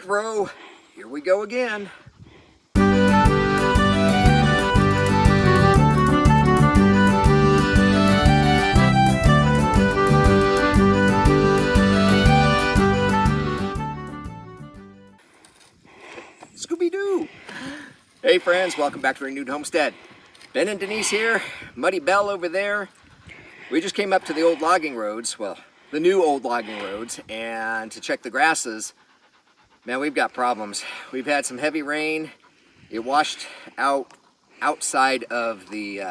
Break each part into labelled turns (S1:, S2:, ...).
S1: row, here we go again. Scooby-Doo! Hey friends, welcome back to Renewed Homestead. Ben and Denise here, Muddy Bell over there. We just came up to the old logging roads, well, the new old logging roads, and to check the grasses. Man, we've got problems. We've had some heavy rain. It washed out outside of the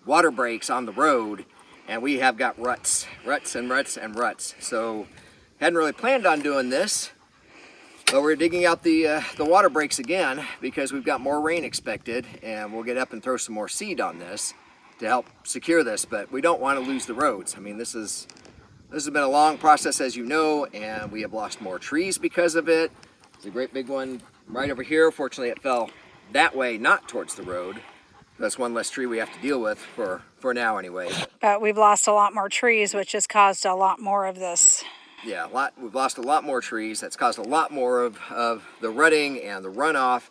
S1: water breaks on the road, and we have got ruts and ruts and ruts. So, hadn't really planned on doing this, but we're digging out the water breaks again because we've got more rain expected, and we'll get up and throw some more seed on this to help secure this, but we don't want to lose the roads. I mean, this has been a long process, as you know, and we have lost more trees because of it. There's a great big one right over here. Fortunately, it fell that way, not towards the road. That's one less tree we have to deal with for now anyway.
S2: But we've lost a lot more trees, which has caused a lot more of this.
S1: Yeah, we've lost a lot more trees. That's caused a lot more of the rutting and the runoff.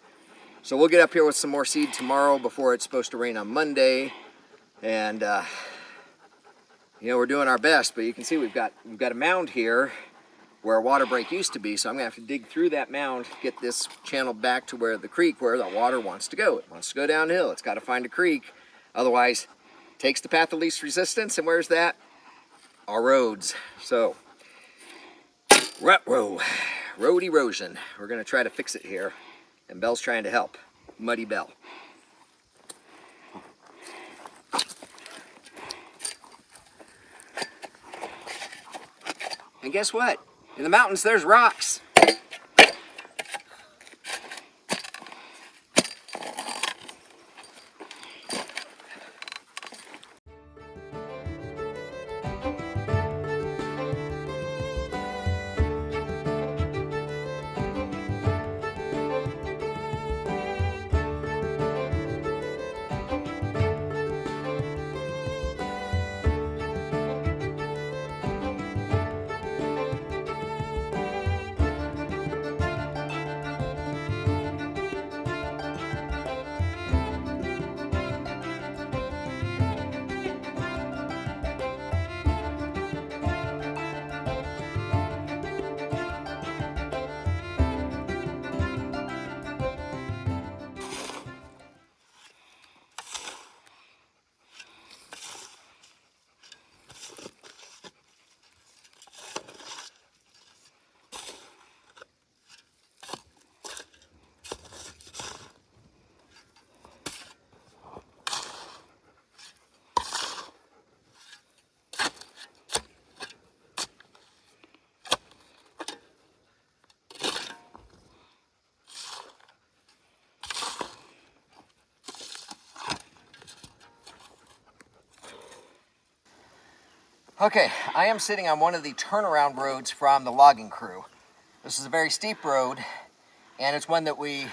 S1: So we'll get up here with some more seed tomorrow before it's supposed to rain on Monday. And you know, we're doing our best, but you can see we've got a mound here where a water break used to be, so I'm gonna have to dig through that mound, get this channel back to where the creek, where the water wants to go. It wants to go downhill. It's got to find a creek. Otherwise, it takes the path of least resistance, and where's that? Our roads. So, rut row, road erosion. We're gonna try to fix it here, and Belle's trying to help. Muddy Bell. And guess what? In the mountains, there's rocks. Okay, I am sitting on one of the turnaround roads from the logging crew. This is a very steep road, and it's one that we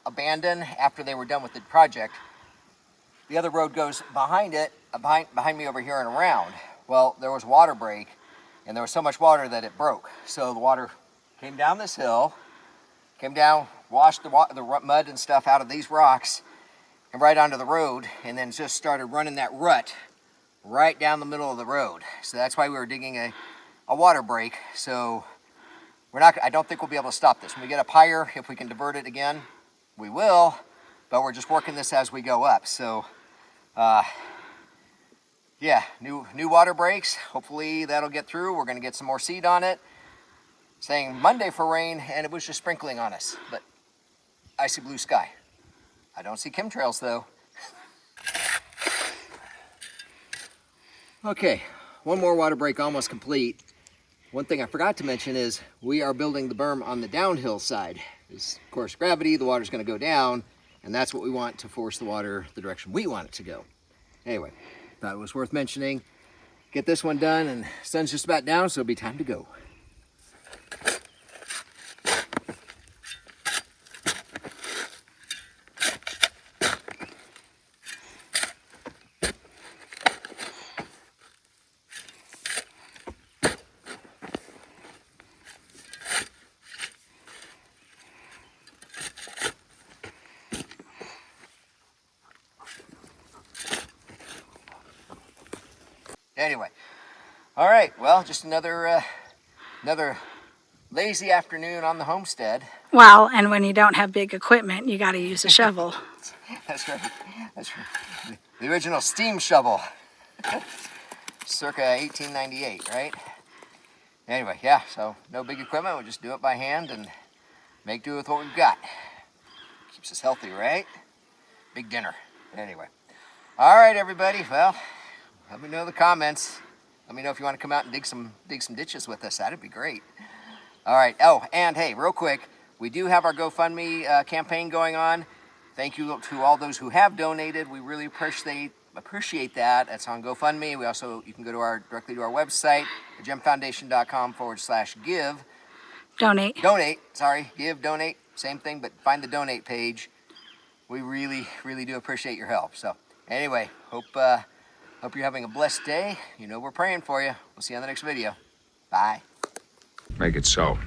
S1: abandoned after they were done with the project. The other road goes behind it, behind me over here and around. Well, there was a water break, and there was so much water that it broke. So the water came down this hill, came down, washed the mud and stuff out of these rocks, and right onto the road, and then just started running that rut right down the middle of the road. So that's why we were digging a water break. So I don't think we'll be able to stop this. When we get up higher, if we can divert it again, we will, but we're just working this as we go up. So yeah, new water breaks. Hopefully that'll get through. We're gonna get some more seed on it. Saying Monday for rain, and it was just sprinkling on us, but icy blue sky. I don't see chemtrails though. Okay, one more water break almost complete. One thing I forgot to mention is we are building the berm on the downhill side. Because, of course, gravity, the water's going to go down, and that's what we want to force the water the direction we want it to go. Anyway, thought it was worth mentioning. Get this one done, and the sun's just about down, so it'll be time to go. Anyway, all right. Well, just another lazy afternoon on the homestead.
S2: Well, and when you don't have big equipment, you got to use a shovel.
S1: That's right. That's right. The original steam shovel, circa 1898, right? Anyway, yeah. So no big equipment. We'll just do it by hand and make do with what we've got. Keeps us healthy, right? Big dinner. Anyway. All right, everybody. Well, let me know in the comments. Let me know if you want to come out and dig some ditches with us. That'd be great. All right. Oh, and hey, real quick, we do have our GoFundMe campaign going on. Thank you to all those who have donated. We really appreciate that. That's on GoFundMe. We also, you can go to directly to our website, gemfoundation.com/give.
S2: Donate.
S1: Give, donate, same thing, but find the donate page. We really, really do appreciate your help. So anyway, hope you're having a blessed day. You know we're praying for you. We'll see you on the next video. Bye.
S3: Make it so.